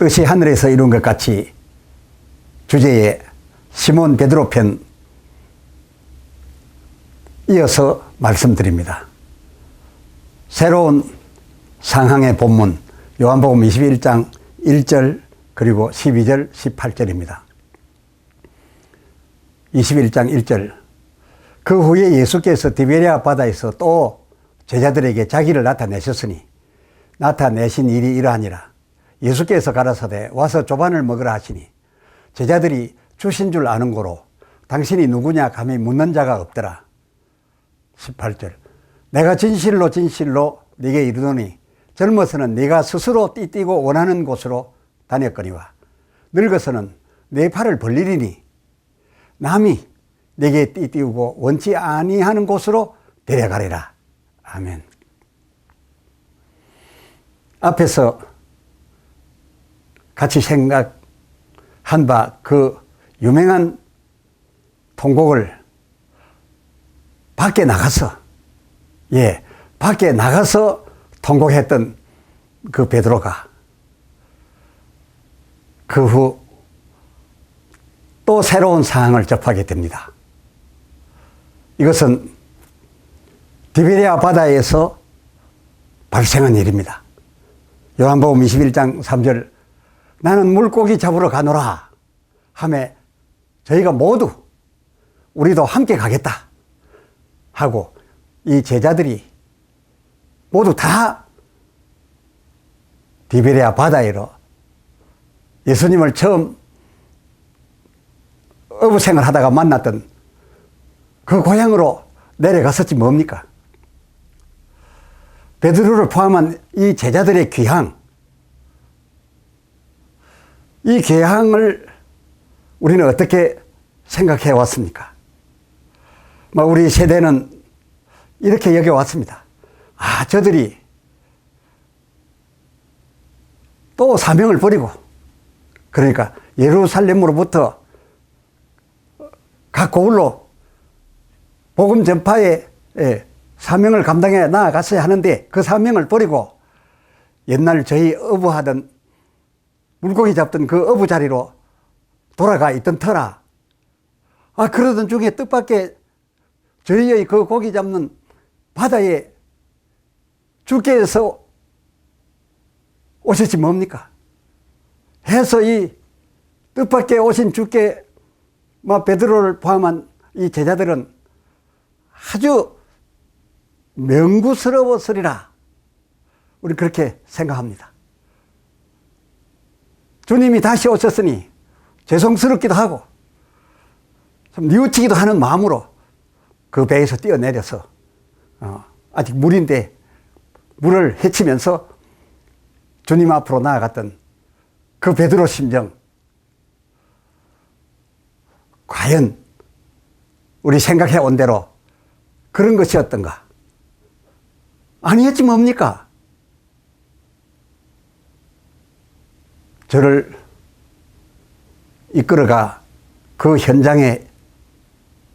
뜻이 하늘에서 이룬 것 같이 주제에 시몬 베드로 편 이어서 말씀드립니다. 새로운 상황의 본문 요한복음 21장 1절 그리고 12절 18절입니다. 21장 1절 그 후에 예수께서 디베랴 바다에서 또 제자들에게 자기를 나타내셨으니 나타내신 일이 이러하니라. 예수께서 가라사대 와서 조반을 먹으라 하시니 제자들이 주신 줄 아는 고로 당신이 누구냐 감히 묻는 자가 없더라. 18절 내가 진실로 진실로 네게 이르노니 젊어서는 네가 스스로 띠띠고 원하는 곳으로 다녔거니와 늙어서는 네 팔을 벌리리니 남이 네게 띠띠우고 원치 아니하는 곳으로 데려가리라. 아멘. 앞에서 같이 생각한 바 그 유명한 통곡을 밖에 나가서 밖에 나가서 통곡했던 그 베드로가 그 후 또 새로운 상황을 접하게 됩니다. 이것은 디베랴 바다에서 발생한 일입니다. 요한복음 21장 3절 나는 물고기 잡으러 가노라 하매 저희가 모두 우리도 함께 가겠다 하고 이 제자들이 모두 다 디베랴 바다에로 예수님을 처음 어부생을 하다가 만났던 그 고향으로 내려갔었지 뭡니까? 베드로를 포함한 이 제자들의 귀향, 이 귀향을 우리는 어떻게 생각해 왔습니까? 우리 세대는 이렇게 여겨왔습니다. 저들이 또 사명을 버리고, 그러니까 예루살렘으로부터 각 고을로 복음 전파의 사명을 감당해 나아갔어야 하는데 그 사명을 버리고 옛날 저희 어부하던 물고기 잡던 그 어부 자리로 돌아가 있던 터라. 그러던 중에 뜻밖의 저희의 그 고기 잡는 바다에 주께서 오셨지 뭡니까? 해서 이 뜻밖의 오신 주께 베드로를 포함한 이 제자들은 아주 명구스러웠으리라. 우리 그렇게 생각합니다. 주님이 다시 오셨으니 죄송스럽기도 하고 좀 뉘우치기도 하는 마음으로 그 배에서 뛰어내려서 아직 물인데 물을 헤치면서 주님 앞으로 나아갔던 그 베드로 심정, 과연 우리 생각해 온 대로 그런 것이었던가? 아니었지 뭡니까? 저를 이끌어가 그 현장에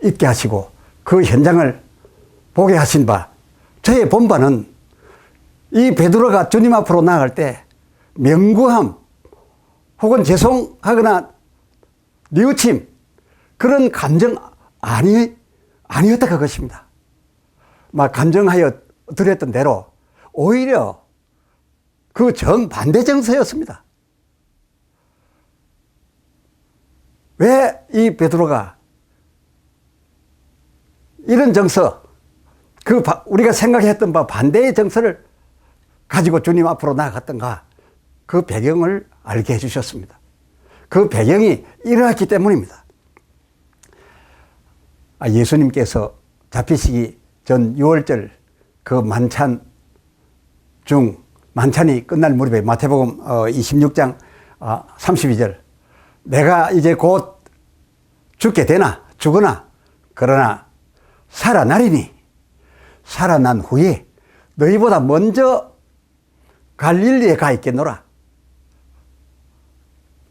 있게 하시고 그 현장을 보게 하신 바, 저의 본바는 이 베드로가 주님 앞으로 나아갈 때 명구함 혹은 죄송하거나 뉘우침 그런 감정 아니었다 그것입니다. 감정하여 드렸던 대로 오히려 그 정반대 정서였습니다. 왜 이 베드로가 이런 정서, 우리가 생각했던 바 반대의 정서를 가지고 주님 앞으로 나아갔던가? 그 배경을 알게 해주셨습니다. 그 배경이 이러했기 때문입니다. 예수님께서 잡히시기 전 6월절 그 만찬 중 만찬이 끝날 무렵에 마태복음 26장 32절 내가 이제 곧 죽게 되나 죽으나 그러나 살아나리니 살아난 후에 너희보다 먼저 갈릴리에 가 있겠노라.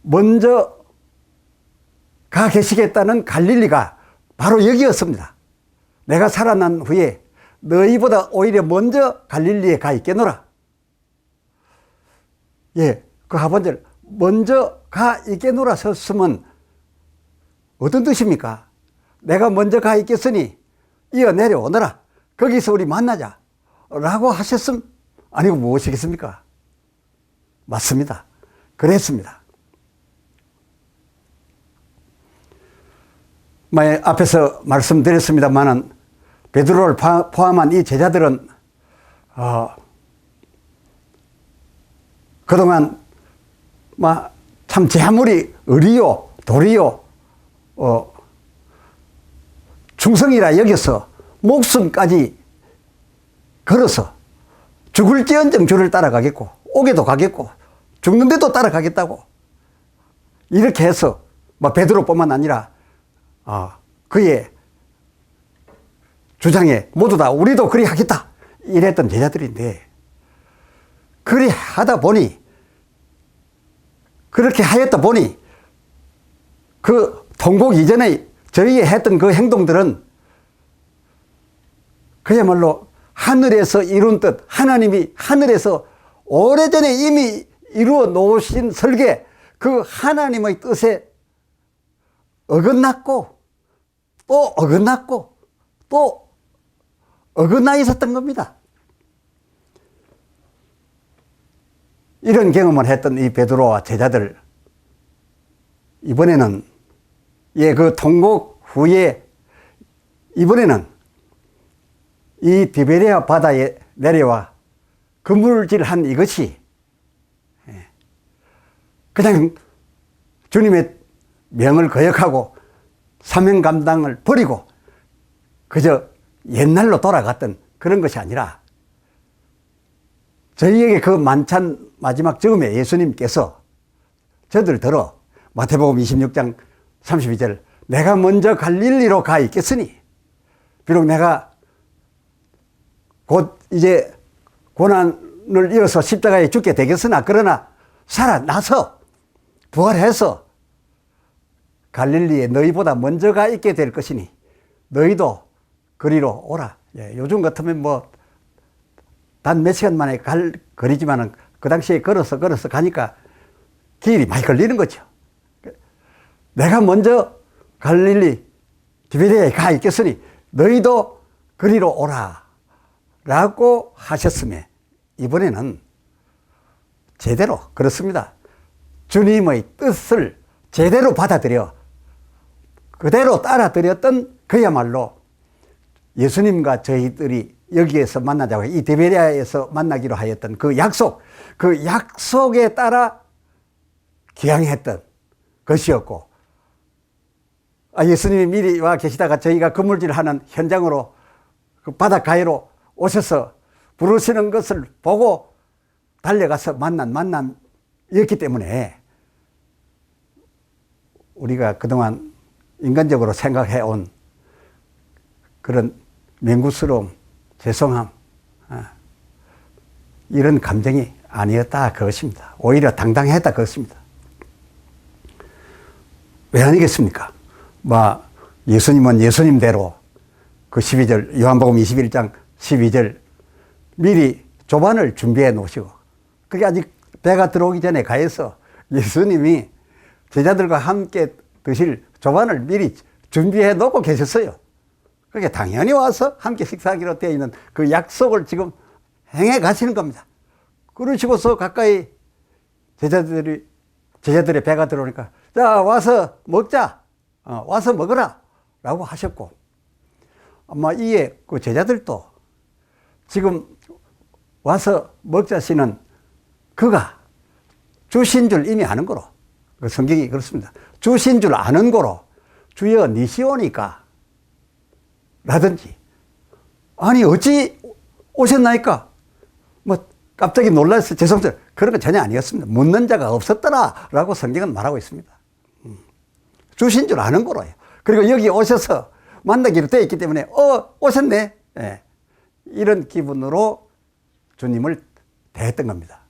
먼저 가 계시겠다는 갈릴리가 바로 여기였습니다. 내가 살아난 후에 너희보다 오히려 먼저 갈릴리에 가 있겠노라. 그 하반절 먼저 가 있겠노라 썼으면 어떤 뜻입니까? 내가 먼저 가 있겠으니 이어 내려오너라. 거기서 우리 만나자. 라고 하셨음 아니고 무엇이겠습니까? 맞습니다. 그랬습니다. 앞에서 말씀드렸습니다만은 베드로를 포함한 이 제자들은 그동안 참 제 아무리 의리요 도리요 충성이라 여겨서 목숨까지 걸어서 죽을지언정 주를 따라가겠고 오게도 가겠고 죽는데도 따라가겠다고 이렇게 해서 베드로뿐만 아니라 그의 주장에 모두 다 우리도 그리 하겠다 이랬던 제자들인데, 그리 하다 보니 그렇게 하였다 보니 그 통곡 이전에 저희가 했던 그 행동들은 그야말로 하늘에서 이룬 뜻, 하나님이 하늘에서 오래전에 이미 이루어 놓으신 설계, 그 하나님의 뜻에 어긋났고 또 어긋났고 또 어긋나 있었던 겁니다. 이런 경험을 했던 이 베드로와 제자들, 이번에는 그 통곡 후에 이번에는 이 디베레아 바다에 내려와 그물질한 이것이 그냥 주님의 명을 거역하고 사명 감당을 버리고 그저 옛날로 돌아갔던 그런 것이 아니라, 저희에게 그 만찬 마지막 즈음에 예수님께서 저들 들어 마태복음 26장 32절 내가 먼저 갈릴리로 가 있겠으니 비록 내가 곧 이제 고난을 이어서 십자가에 죽게 되겠으나 그러나 살아나서 부활해서 갈릴리에 너희보다 먼저 가 있게 될 것이니 너희도 그리로 오라. 요즘 같으면 단 몇 시간 만에 갈 거리지만은 그 당시에 걸어서 가니까 길이 많이 걸리는 거죠. 내가 먼저 갈릴리 디베레아에 가 있겠으니 너희도 그리로 오라 라고 하셨음에 이번에는 제대로 그렇습니다. 주님의 뜻을 제대로 받아들여 그대로 따라드렸던 그야말로 예수님과 저희들이 여기에서 만나자고 이 디베레아에서 만나기로 하였던 그 약속에 따라 기항했던 것이었고, 예수님이 미리 와 계시다가 저희가 그물질하는 현장으로 그 바닷가에로 오셔서 부르시는 것을 보고 달려가서 만난 만남이었기 때문에 우리가 그동안 인간적으로 생각해온 그런 맹구스러움, 죄송함, 이런 감정이 아니었다 그것입니다. 오히려 당당했다 그것입니다. 왜 아니겠습니까? 예수님은 예수님대로 그 12절 요한복음 21장 12절 미리 조반을 준비해 놓으시고, 그게 아직 배가 들어오기 전에 가해서 예수님이 제자들과 함께 드실 조반을 미리 준비해 놓고 계셨어요. 그게 당연히 와서 함께 식사하기로 되어 있는 그 약속을 지금 행해 가시는 겁니다. 그러시고서 가까이 제자들의 배가 들어오니까 자 와서 먹자, 와서 먹어라 라고 하셨고, 아마 이에 그 제자들도 지금 와서 먹자시는 그가 주신 줄 이미 아는 거로, 그 성경이 그렇습니다. 주신 줄 아는 거로 주여 니시오니까 라든지 아니 어찌 오셨나이까 갑자기 놀라서 죄송합니다 그런 건 전혀 아니었습니다. 묻는 자가 없었더라 라고 성경은 말하고 있습니다. 주신 줄 아는 거로요. 그리고 여기 오셔서 만나기로 되어 있기 때문에 오셨네, 이런 기분으로 주님을 대했던 겁니다.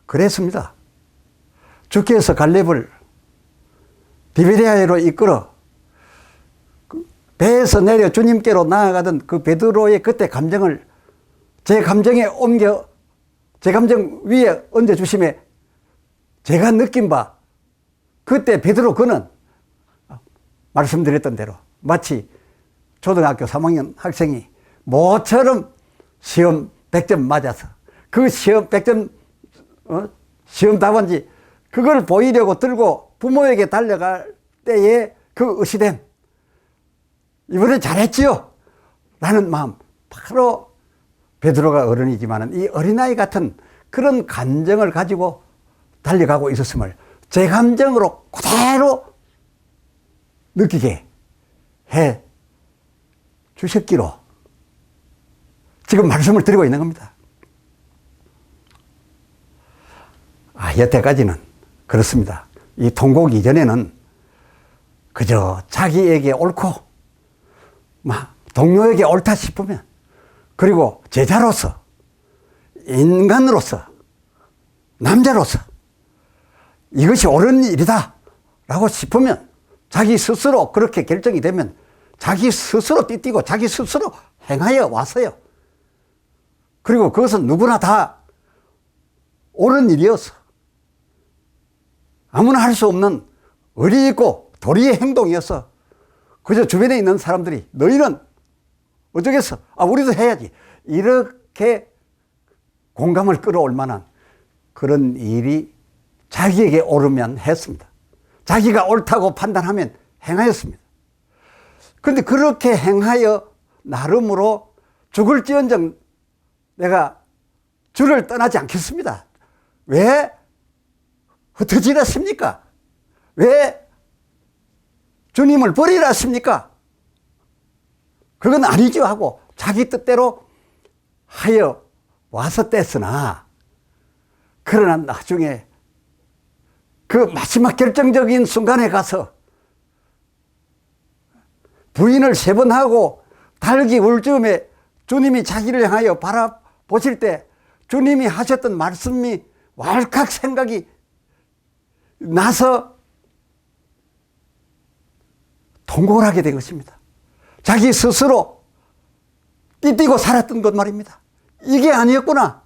그랬습니다. 주께서 갈렙을 디베레아로 이끌어 배에서 내려 주님께로 나아가던 그 베드로의 그때 감정을 제 감정 위에 얹어주심에 제가 느낀 바, 그때 베드로 그는 말씀드렸던 대로 마치 초등학교 3학년 학생이 모처럼 시험 100점 맞아서 그 시험 100점 시험 답안지 그걸 보이려고 들고 부모에게 달려갈 때에 그 의시됨, 이번에 잘했지요 라는 마음, 바로 베드로가 어른이지만 이 어린아이 같은 그런 감정을 가지고 달려가고 있었음을 제 감정으로 그대로 느끼게 해 주셨기로 지금 말씀을 드리고 있는 겁니다. 여태까지는 그렇습니다. 이 통곡 이전에는 그저 자기에게 옳고 동료에게 옳다 싶으면, 그리고 제자로서, 인간으로서, 남자로서 이것이 옳은 일이다 라고 싶으면, 자기 스스로 그렇게 결정이 되면 자기 스스로 띠뛰고 자기 스스로 행하여 왔어요. 그리고 그것은 누구나 다 옳은 일이어서 아무나 할 수 없는 의리 있고 도리의 행동이어서 그저 주변에 있는 사람들이 너희는 어쩌겠어, 우리도 해야지, 이렇게 공감을 끌어올 만한 그런 일이 자기에게 옳으면 했습니다. 자기가 옳다고 판단하면 행하였습니다. 그런데 그렇게 행하여 나름으로 죽을지언정 내가 주를 떠나지 않겠습니다. 왜 흩어지라 했습니까? 왜 주님을 버리라 했습니까? 그건 아니죠 하고 자기 뜻대로 하여 왔었댔으나, 그러나 나중에 그 마지막 결정적인 순간에 가서 부인을 3번 하고 달기 울 즈음에 주님이 자기를 향하여 바라보실 때 주님이 하셨던 말씀이 왈칵 생각이 나서 통곡을 하게 된 것입니다. 자기 스스로 띠뛰고 살았던 것 말입니다. 이게 아니었구나.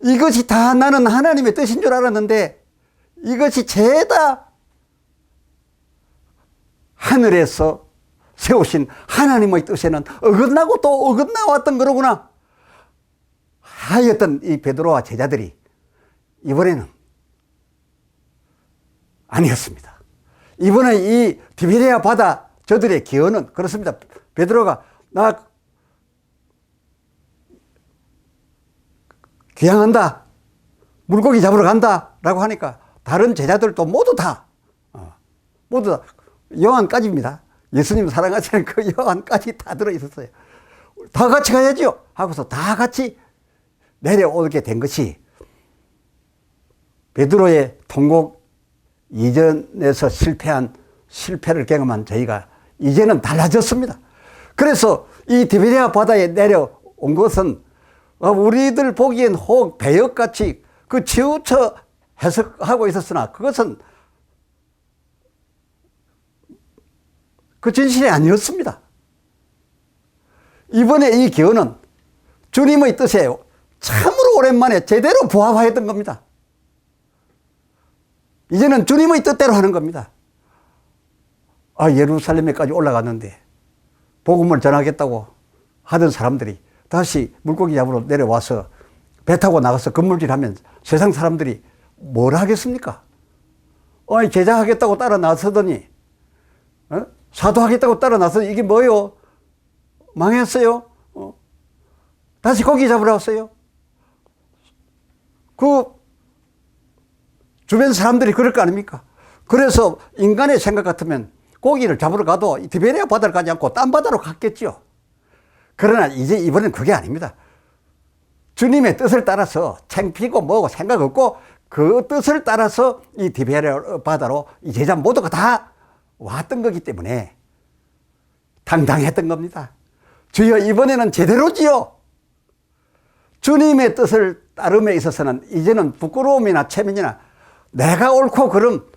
이것이 다 나는 하나님의 뜻인 줄 알았는데 이것이 죄다 하늘에서 세우신 하나님의 뜻에는 어긋나고 또 어긋나왔던 거로구나 하였던 이 베드로와 제자들이 이번에는 아니었습니다. 이번에 이 디베레아 바다 저들의 기원은 그렇습니다. 베드로가 나 귀향한다, 물고기 잡으러 간다 라고 하니까 다른 제자들도 모두 다 요한까지입니다. 예수님 사랑하시는 그 요한까지 다 들어있었어요. 다 같이 가야죠 하고서 다 같이 내려오게 된 것이 베드로의 통곡 이전에서 실패를 경험한 저희가 이제는 달라졌습니다. 그래서 이 디베레아 바다에 내려온 것은 우리들 보기엔 혹 배역같이 치우쳐 해석하고 있었으나 그것은 그 진실이 아니었습니다. 이번에 이 기원은 주님의 뜻에 참으로 오랜만에 제대로 부합하였던 겁니다. 이제는 주님의 뜻대로 하는 겁니다. 예루살렘에까지 올라갔는데 복음을 전하겠다고 하던 사람들이 다시 물고기 잡으러 내려와서 배 타고 나가서 건물질하면 세상 사람들이 뭘 하겠습니까? 제자하겠다고 따라 나서더니 사도하겠다고 따라 나서 이게 뭐요? 망했어요. 다시 고기 잡으러 왔어요. 주변 사람들이 그럴 거 아닙니까? 그래서 인간의 생각 같으면 고기를 잡으러 가도 디베레아 바다를 가지 않고 딴 바다로 갔겠죠. 그러나 이번엔 그게 아닙니다. 주님의 뜻을 따라서 창피고 뭐고 생각 없고 그 뜻을 따라서 이 디베레아 바다로 이 제자 모두가 다 왔던 거기 때문에 당당했던 겁니다. 주여 이번에는 제대로지요. 주님의 뜻을 따름에 있어서는 이제는 부끄러움이나 체면이나 내가 옳고 그름,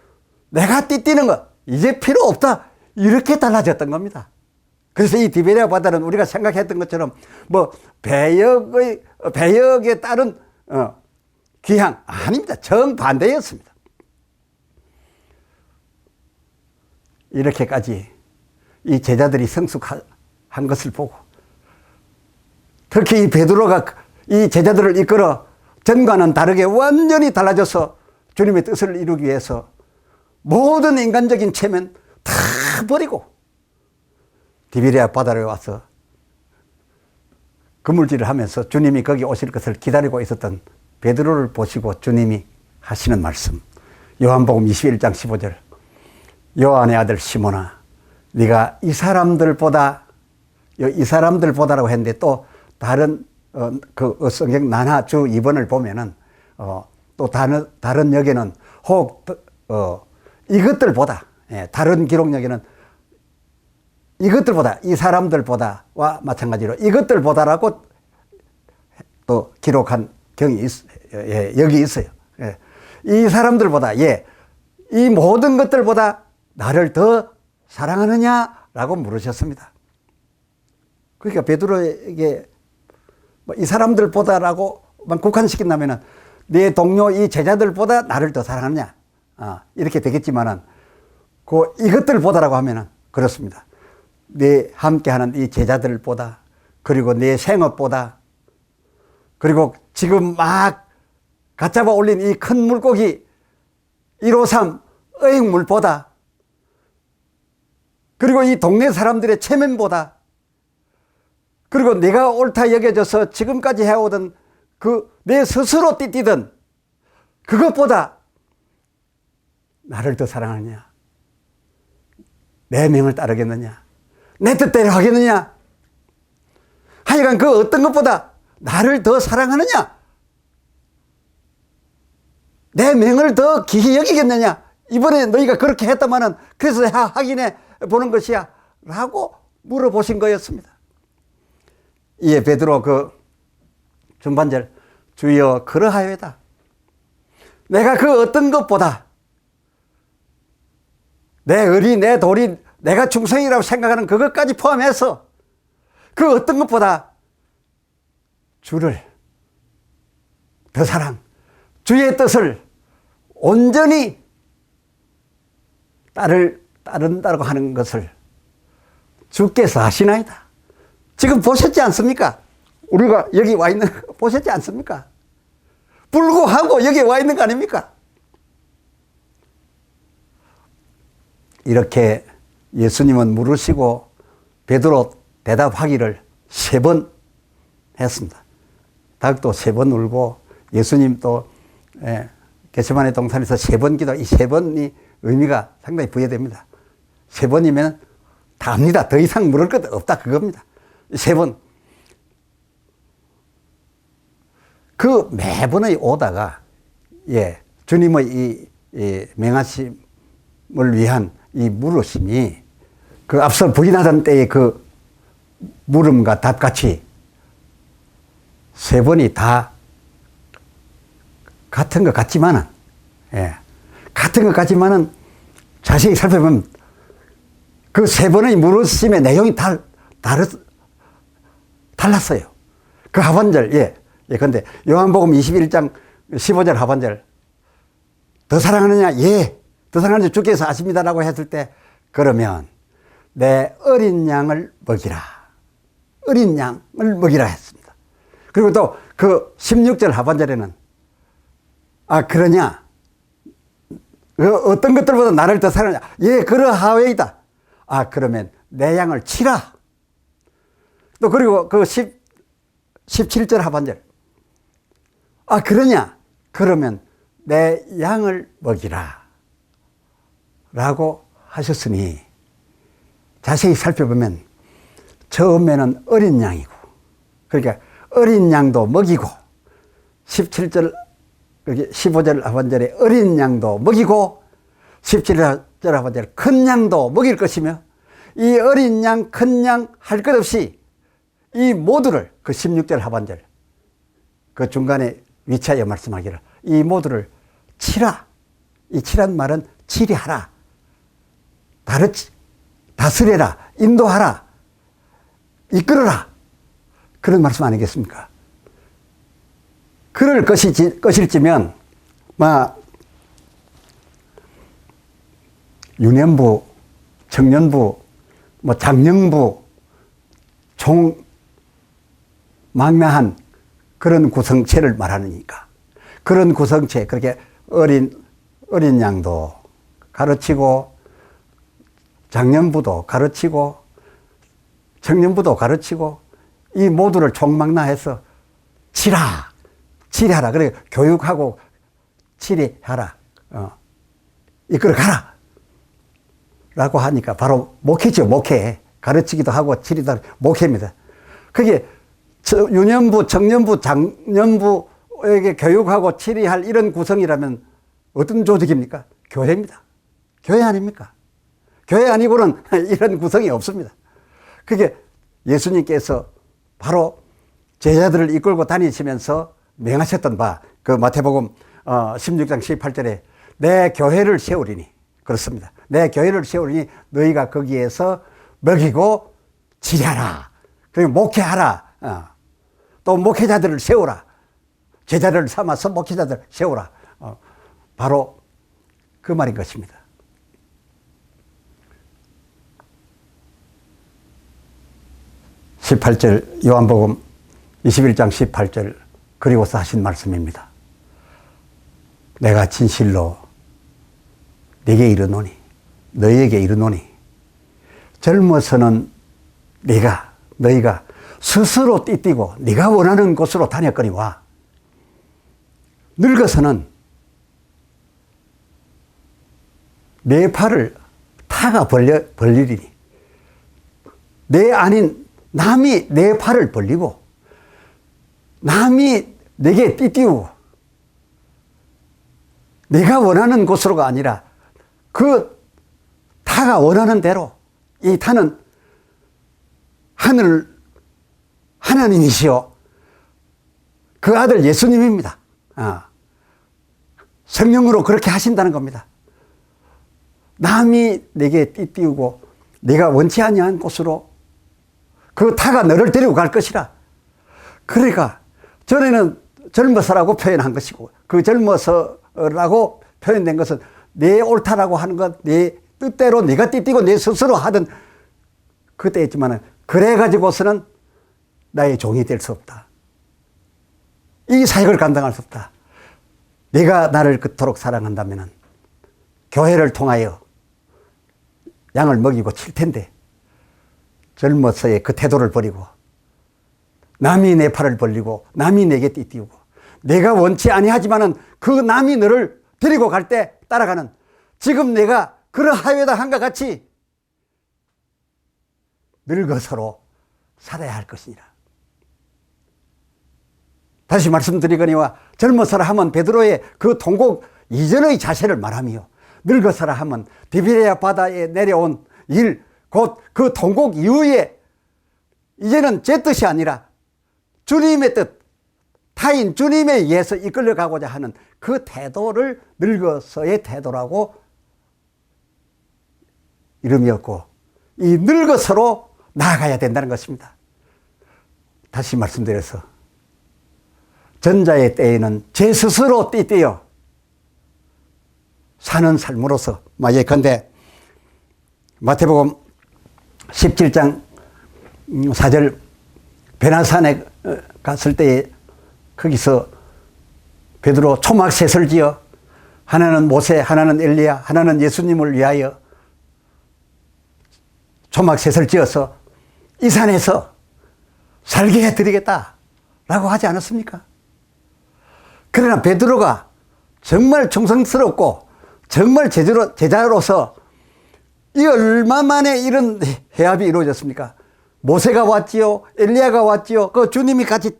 내가 띠뛰는 것 이제 필요 없다, 이렇게 달라졌던 겁니다. 그래서 이 디베레아 바다는 우리가 생각했던 것처럼 배역에 따른 귀향 아닙니다. 정반대였습니다. 이렇게까지 이 제자들이 성숙한 것을 보고, 특히 이 베드로가 이 제자들을 이끌어 전과는 다르게 완전히 달라져서 주님의 뜻을 이루기 위해서 모든 인간적인 체면 다 버리고 디베랴 바다로 와서 그물질을 하면서 주님이 거기 오실 것을 기다리고 있었던 베드로를 보시고 주님이 하시는 말씀, 요한복음 21장 15절, 요한의 아들 시몬아, 네가 이 사람들보다라고 했는데, 또 다른 그 성경 난하 주 2번을 보면은 또 다른 역에는 혹 이것들보다, 다른 기록역에는 이것들보다, 이 사람들보다와 마찬가지로 이것들보다라고 또 기록한 경이 여기 있어요. 이 사람들보다, 이 모든 것들보다 나를 더 사랑하느냐라고 물으셨습니다. 그러니까 베드로에게 이 사람들보다라고만 국한시킨다면은 내 동료 이 제자들보다 나를 더 사랑하느냐, 이렇게 되겠지만은 그 이것들보다라고 하면은 그렇습니다. 내 함께하는 이 제자들보다, 그리고 내 생업보다, 그리고 지금 막 갓잡아 올린 이 큰 물고기 153 어획물보다, 그리고 이 동네 사람들의 체면보다, 그리고 내가 옳다 여겨져서 지금까지 해오던 그 내 스스로 띠띠던 그것보다 나를 더 사랑하느냐, 내 명을 따르겠느냐, 내 뜻대로 하겠느냐, 하여간 그 어떤 것보다 나를 더 사랑하느냐, 내 명을 더 귀히 여기겠느냐, 이번에 너희가 그렇게 했다마는 그래서 확인해 보는 것이야 라고 물어보신 거였습니다. 이에 베드로 그 중반절, 주여 그러하여이다. 내가 그 어떤 것보다 내 의리, 내 도리, 내가 충성이라고 생각하는 그것까지 포함해서 그 어떤 것보다 주를 더 사랑, 주의 뜻을 온전히 따른다고 하는 것을 주께서 하시나이다. 지금 보셨지 않습니까? 우리가 여기 와 있는 거 보셨지 않습니까? 불구하고 여기 와 있는 거 아닙니까? 이렇게 예수님은 물으시고 베드로 대답하기를 3번 했습니다. 닭도 3번 울고 예수님 또 겟세마네 동산에서 3번 기도, 이 3번이 의미가 상당히 부여됩니다. 3번이면 다 합니다. 더 이상 물을 것 없다 그겁니다. 3번. 그 매번의 오다가 주님의 이 명하심을 위한 이 물으심이 그 앞서 부인하던 때의 그 물음과 답같이 3번이 다 같은 것 같지만은, 같은 것 같지만은 자세히 살펴보면 그 3번의 물으심의 내용이 달랐어요. 그 하반절, 근데 요한복음 21장 15절 하반절, 더 사랑하느냐? 더 사랑하느냐? 주께서 아십니다라고 했을 때, 그러면 내 어린 양을 먹이라. 어린 양을 먹이라 했습니다. 그리고 또 그 16절 하반절에는, 그러냐? 어떤 것들보다 나를 더 사랑하냐? 그러하웨이다. 그러면 내 양을 치라. 또 그리고 그 17절 하반절, 그러냐? 그러면 내 양을 먹이라 라고 하셨으니, 자세히 살펴보면 처음에는 어린 양이고, 그러니까 어린 양도 먹이고, 17절 15절 하반절에 어린 양도 먹이고, 17절 하반절에 큰 양도 먹일 것이며, 이 어린 양, 큰 양 할 것 없이 이 모두를, 그 16절 하반절 그 중간에 위치하여 말씀하기를, 이 모두를 치라. 이 치란 말은 치리하라, 다스려라, 인도하라, 이끌어라, 그런 말씀 아니겠습니까? 그럴 것일지면 유년부, 청년부, 장년부, 총망라한 그런 구성체를 말하니까, 그런 구성체, 그렇게 어린 양도 가르치고, 장년부도 가르치고, 청년부도 가르치고, 이 모두를 총망라해서 치리하라. 그래, 교육하고 치리하라. 이끌어가라. 라고 하니까 바로 목회죠, 목회. 가르치기도 하고 치리도 하고 목회입니다. 그게 유년부, 청년부, 장년부에게 교육하고 치리할 이런 구성이라면 어떤 조직입니까? 교회입니다. 교회 아닙니까? 교회 아니고는 이런 구성이 없습니다. 그게 예수님께서 바로 제자들을 이끌고 다니시면서 명하셨던 바, 그 마태복음 16장 18절에 내 교회를 세우리니, 그렇습니다. 내 교회를 세우리니 너희가 거기에서 먹이고 치리하라. 그리고 목회하라. 또 목회자들을 세우라. 제자를 삼아서 목회자들을 세우라. 바로 그 말인 것입니다. 요한복음 21장 18절 그리고서 하신 말씀입니다. 내가 진실로 네게 이르노니, 너희에게 이르노니, 젊어서는 너희가 스스로 띠뛰고 네가 원하는 곳으로 다녔거니와, 늙어서는 내 팔을 타가 벌리리니, 내 아닌 남이 내 팔을 벌리고 남이 내게 띠띠우고 내가 원하는 곳으로가 아니라 그 타가 원하는 대로, 이 타는 하나님이시요 그 아들 예수님입니다. 성령으로 그렇게 하신다는 겁니다. 남이 내게 띠띠우고 내가 원치 아니한 곳으로 그 타가 너를 데리고 갈 것이라. 그러니까 전에는 젊어서라고 표현한 것이고, 그 젊어서라고 표현된 것은 내 옳다라고 하는 것, 내 뜻대로 내가 띠뛰고 내 스스로 하던 그때였지만은, 그래가지고서는 나의 종이 될 수 없다. 이 사역을 감당할 수 없다. 네가 나를 그토록 사랑한다면은 교회를 통하여 양을 먹이고 칠 텐데, 젊어서의 그 태도를 버리고 남이 내 팔을 벌리고 남이 내게 띠띠우고 내가 원치 아니하지만은 그 남이 너를 데리고 갈 때 따라가는, 지금 내가 그러하여다 한과 같이 늙어서로 살아야 할 것이니라. 다시 말씀드리거니와 젊어서라 하면 베드로의 그 통곡 이전의 자세를 말하며, 늙어서라 하면 디베랴 바다에 내려온 일, 곧 그 통곡 이후에 이제는 제 뜻이 아니라 주님의 뜻, 타인 주님에 의해서 이끌려가고자 하는 그 태도를 늙어서의 태도라고 이름이었고, 이 늙어서로 나아가야 된다는 것입니다. 다시 말씀드려서 전자의 때에는 제 스스로 띠뛰어 사는 삶으로서, 예컨대 마태복음 17장 4절 베나산에 갔을 때 거기서 베드로 초막셋을 지어 하나는 모세, 하나는 엘리야, 하나는 예수님을 위하여 초막셋을 지어서 이 산에서 살게 해드리겠다라고 하지 않았습니까? 그러나 베드로가 정말 충성스럽고 정말 제자로서 이 얼마 만에 이런 해합이 이루어졌습니까? 모세가 왔지요, 엘리야가 왔지요, 그 주님이 같이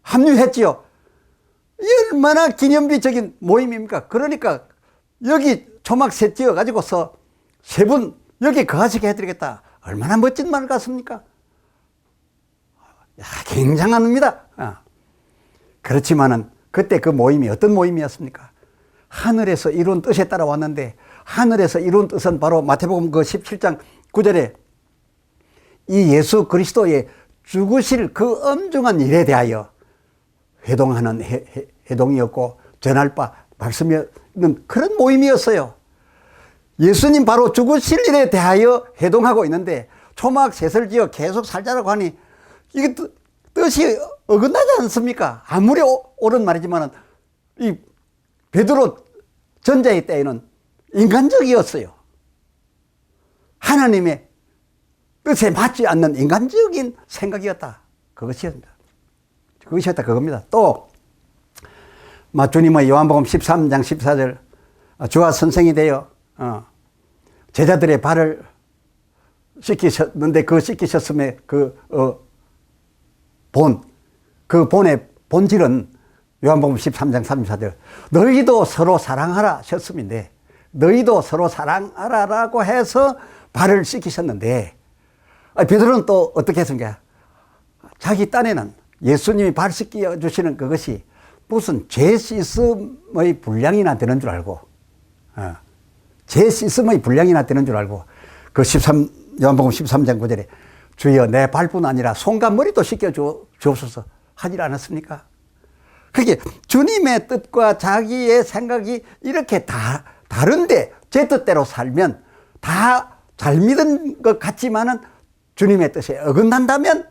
합류했지요. 이 얼마나 기념비적인 모임입니까? 그러니까 여기 초막셋 지어 가지고서 세 분 여기 거하시게 해드리겠다. 얼마나 멋진 말 같습니까? 굉장합니다. 그렇지만은 그때 그 모임이 어떤 모임이었습니까? 하늘에서 이룬 뜻에 따라 왔는데, 하늘에서 이룬 뜻은 바로 마태복음 그 17장 9절에 이 예수 그리스도의 죽으실 그 엄중한 일에 대하여 회동하는 회동이었고 전할 바 말씀이는 그런 모임이었어요. 예수님 바로 죽으실 일에 대하여 회동하고 있는데 초막 셋을 지어 계속 살자라고 하니 이게 뜻이 어긋나지 않습니까? 아무리 옳은 말이지만 이 베드로 전자의 때에는 인간적이었어요. 하나님의 뜻에 맞지 않는 인간적인 생각이었다. 그것이었다. 그겁니다. 또 주님의 요한복음 13장 14절 주와 선생이 되어 제자들의 발을 씻기셨는데 그 씻기셨음의 그 본의 본질은 요한복음 13장 34절 너희도 서로 사랑하라 하셨음인데 너희도 서로 사랑하라라고 해서 발을 씻기셨는데 베드로는 또 어떻게 했습니까? 자기 딴에는 예수님이 발 씻겨 주시는 그것이 무슨 죄 씻음의 분량이나 되는 줄 알고 죄 씻음의 분량이나 되는 줄 알고 그 요한복음 13장 9절에 주여 내 발뿐 아니라 손과 머리도 씻겨 주옵소서 하지 않았습니까? 그게 주님의 뜻과 자기의 생각이 이렇게 다른데 제 뜻대로 살면 다 잘 믿은 것 같지만은 주님의 뜻에 어긋난다면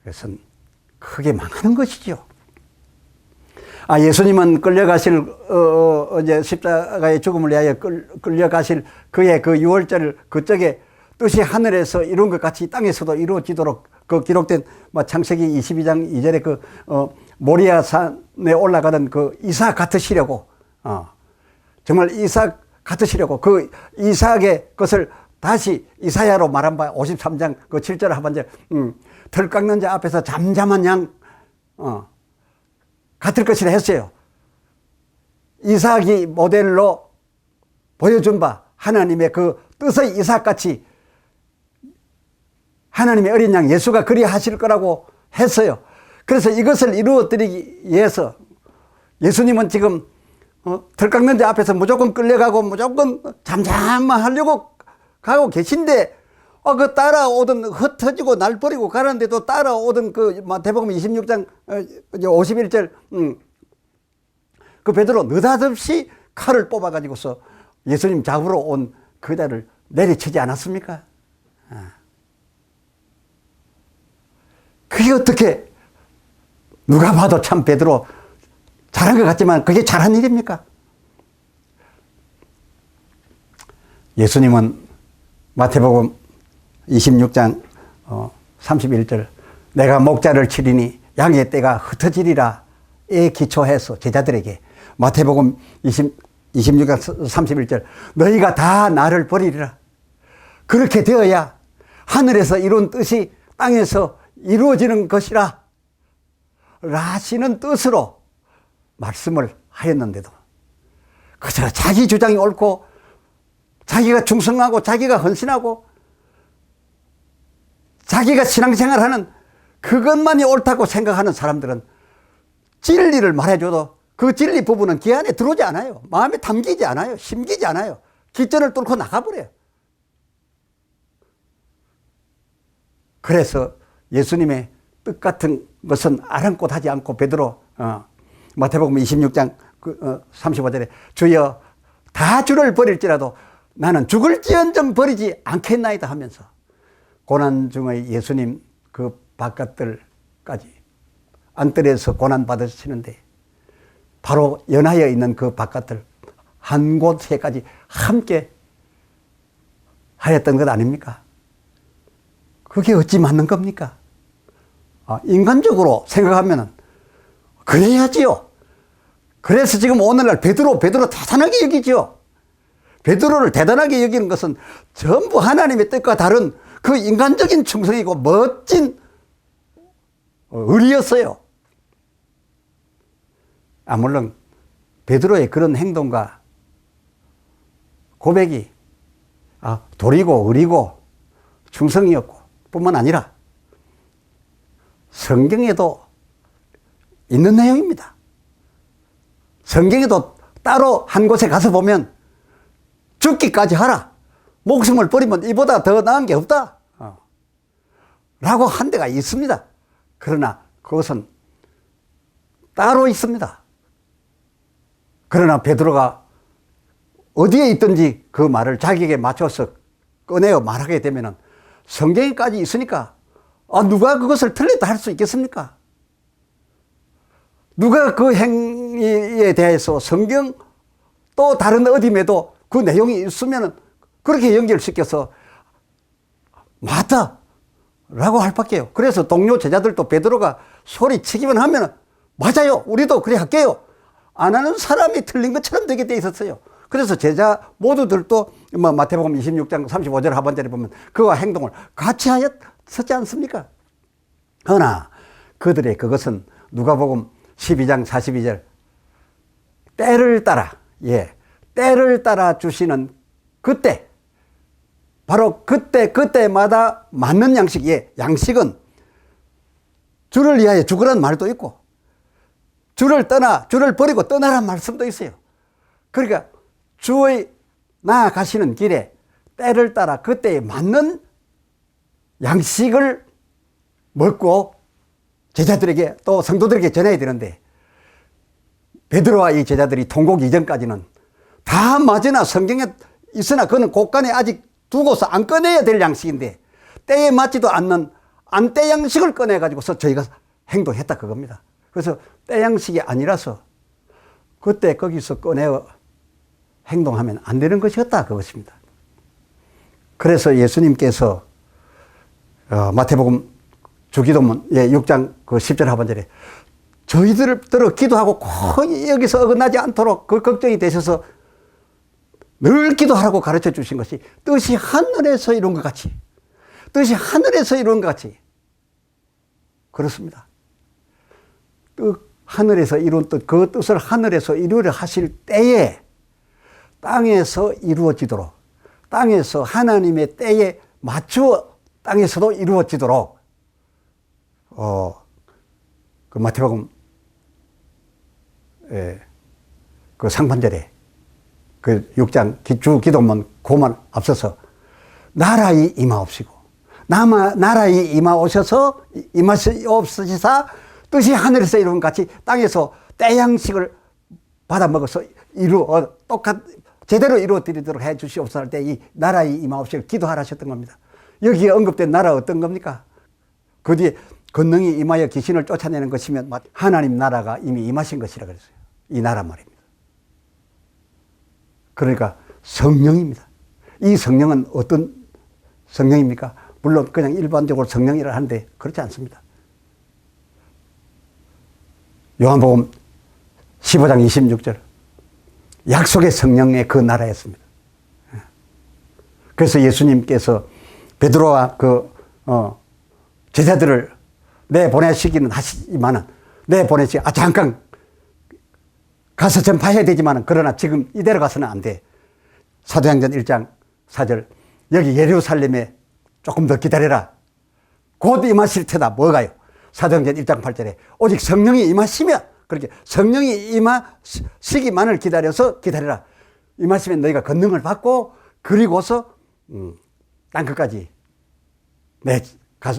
그것은 크게 망하는 것이죠. 예수님은 끌려가실 이제 십자가의 죽음을 위하여 끌려가실 그의 그 유월절 그쪽에 뜻이 하늘에서 이룬 것 같이 땅에서도 이루어지도록 그 기록된 창세기 22장 2절에 그 모리아산에 올라가던 그 이삭 같으시려고 정말 이삭 같으시려고 그 이삭의 것을 다시 이사야로 말한 바 53장 그 7절 하반절 털 깎는 자 앞에서 잠잠한 양 같을 것이라 했어요. 이삭이 모델로 보여준 바 하나님의 그 뜻의 이삭같이 하나님의 어린 양 예수가 그리 하실 거라고 했어요. 그래서 이것을 이루어드리기 위해서 예수님은 지금 털 깎는 자 앞에서 무조건 끌려가고 무조건 잠잠만 하려고 가고 계신데 그 따라오던 흩어지고 날 버리고 가는데도 따라오던 그 마태복음 26장 51절 그 베드로 느닷없이 칼을 뽑아가지고서 예수님 잡으러 온 그대를 내리치지 않았습니까? 그게 어떻게 누가 봐도 참 베드로 잘한 것 같지만 그게 잘한 일입니까? 예수님은 마태복음 26장 31절 내가 목자를 치리니 양의 떼가 흩어지리라 에 기초해서 제자들에게 마태복음 26장 31절 너희가 다 나를 버리리라 그렇게 되어야 하늘에서 이룬 뜻이 땅에서 이루어지는 것이라 라시는 뜻으로 말씀을 하였는데도 그저 자기 주장이 옳고 자기가 충성하고 자기가 헌신하고 자기가 신앙생활하는 그것만이 옳다고 생각하는 사람들은 진리를 말해줘도 그 진리 부분은 귀 안에 들어오지 않아요. 마음에 담기지 않아요. 심기지 않아요. 기전을 뚫고 나가버려요. 그래서 예수님의 뜻 같은 것은 아랑곳하지 않고 베드로 마태복음 26장 35절에 주여 다 주를 버릴지라도 나는 죽을지언정 버리지 않겠나이다 하면서 고난 중의 예수님 그 바깥들까지 안뜰에서 고난 받으시는데 바로 연하여 있는 그 바깥들 한 곳에까지 함께 하였던 것 아닙니까? 그게 어찌 맞는 겁니까? 인간적으로 생각하면 그래야지요. 그래서 지금 오늘날 베드로 대단하게 여기죠. 베드로를 대단하게 여기는 것은 전부 하나님의 뜻과 다른 그 인간적인 충성이고 멋진 의리였어요. 물론 베드로의 그런 행동과 고백이 도리고 의리고 충성이었고 뿐만 아니라 성경에도 있는 내용입니다. 성경에도 따로 한 곳에 가서 보면 죽기까지 하라. 목숨을 버리면 이보다 더 나은 게 없다. 라고 한 데가 있습니다. 그러나 그것은 따로 있습니다. 그러나 베드로가 어디에 있든지 그 말을 자기에게 맞춰서 꺼내어 말하게 되면은 성경에까지 있으니까 누가 그것을 틀렸다 할 수 있겠습니까? 누가 그 행위에 대해서 성경 또 다른 어디에도 그 내용이 있으면 그렇게 연결시켜서 맞다 라고 할 밖에요. 그래서 동료 제자들도 베드로가 소리치기만 하면 맞아요, 우리도 그래 할게요 안 하는 사람이 틀린 것처럼 되게 돼 있었어요. 그래서 제자 모두들도 마태복음 26장 35절 하반절에 보면 그와 행동을 같이 하였었지 않습니까? 그러나 그들의 그것은 누가복음 12장 42절 때를 따라 때를 따라 주시는 그때 바로 그때마다 맞는 양식, 양식은 주를 위하여 죽으라는 말도 있고 주를 버리고 떠나라는 말씀도 있어요. 그러니까 주의 나아가시는 길에 때를 따라 그때에 맞는 양식을 먹고 제자들에게 또 성도들에게 전해야 되는데 베드로와 이 제자들이 통곡 이전까지는 다 맞으나 성경에 있으나 그는 곳간에 아직 두고서 안 꺼내야 될 양식인데 때에 맞지도 않는 안 때 양식을 꺼내가지고서 저희가 행동했다 그겁니다. 그래서 때 양식이 아니라서 그때 거기서 꺼내어 행동하면 안 되는 것이었다 그것입니다. 그래서 예수님께서 마태복음 주기도문 6장 그 10절 하반절에 저희들을 기도하고 꼭 여기서 어긋나지 않도록 그 걱정이 되셔서 늘 기도하라고 가르쳐 주신 것이 뜻이 하늘에서 이룬 것 같이 뜻이 하늘에서 이룬 것 같이 그렇습니다. 하늘에서 이룬 뜻, 그 뜻을 하늘에서 이루려 하실 때에 땅에서 이루어지도록 땅에서 하나님의 때에 맞추어 땅에서도 이루어지도록 그 마태복음 그 상반절에 그 6장 주 기도문 고만 앞서서 나라의 임하옵시고 나라의 임하오셔서 임하시옵시사 뜻이 하늘에서 이룬 같이 땅에서 때양식을 받아 먹어서 제대로 이루어 드리도록 해 주시옵소서 할 때 이 나라의 임하옵시를 기도하라 하셨던 겁니다. 여기에 언급된 나라 어떤 겁니까? 그 뒤에 권능이 임하여 귀신을 쫓아내는 것이면 하나님 나라가 이미 임하신 것이라 그랬어요. 이 나라 말입니다. 그러니까 성령입니다. 이 성령은 어떤 성령입니까? 물론 그냥 일반적으로 성령이라 하는데 그렇지 않습니다. 요한복음 15장 26절 약속의 성령의 그 나라였습니다. 그래서 예수님께서 베드로와 그 제자들을 내보내시기는 하시지만은 잠깐 가서 전파해야 되지만은 그러나 지금 이대로 가서는 안 돼. 사도행전 1장 4절 여기 예루살렘에 조금 더 기다려라. 곧 임하실 테다. 뭐가요? 사도행전 1장 8절에 오직 성령이 임하시면 그렇게 성령이 임하시기만을 기다려라. 임하시면 너희가 권능을 받고 그리고서 땅끝까지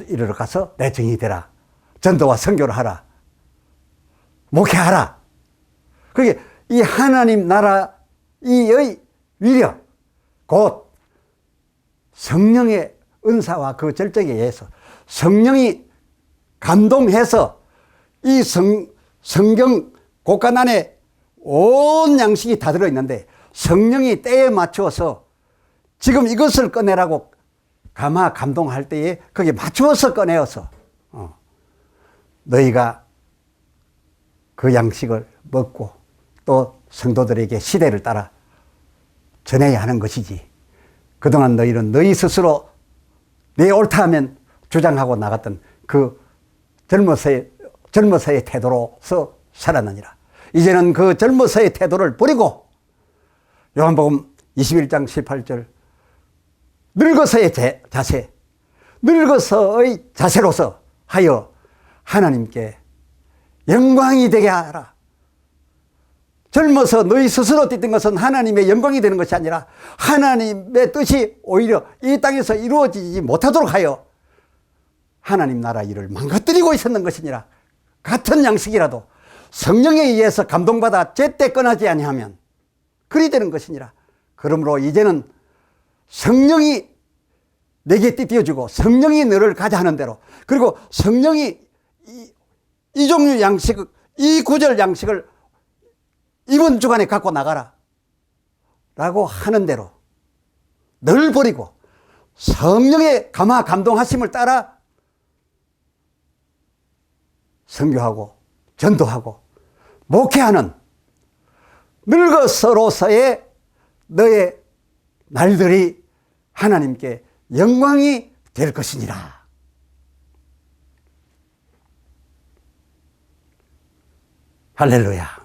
이르러 가서 내 증인이 되라. 전도와 선교를 하라. 목회하라. 그게 이 하나님 나라의 위력, 곧 성령의 은사와 그 절정에 의해서 성령이 감동해서 이 성경 곳간 안에 온 양식이 다 들어있는데 성령이 때에 맞추어서 지금 이것을 꺼내라고 감동할 때에 거기에 맞추어서 꺼내어서 너희가 그 양식을 먹고 또 성도들에게 시대를 따라 전해야 하는 것이지. 그동안 너희는 너희 스스로 내 옳다 하면 주장하고 나갔던 그 젊어서의 태도로서 살았느니라. 이제는 그 젊어서의 태도를 버리고 요한복음 21장 18절 늙어서의 자세, 늙어서의 자세로서 하여 하나님께 영광이 되게 하라. 젊어서 너희 스스로 뛰던 것은 하나님의 영광이 되는 것이 아니라 하나님의 뜻이 오히려 이 땅에서 이루어지지 못하도록 하여 하나님 나라 일을 망가뜨리고 있었는 것이니라. 같은 양식이라도 성령에 의해서 감동받아 제때 꺼나지 아니하면 그리 되는 것이니라. 그러므로 이제는 성령이 내게 띠띠어주고 성령이 너를 가자 하는 대로, 그리고 성령이 이 종류 양식, 이 구절 양식을 이번 주간에 갖고 나가라 라고 하는 대로 늘 버리고 성령의 감화 감동하심을 따라 선교하고 전도하고 목회하는 늙어서로서의 너의 날들이 하나님께 영광이 될 것이니라. 할렐루야.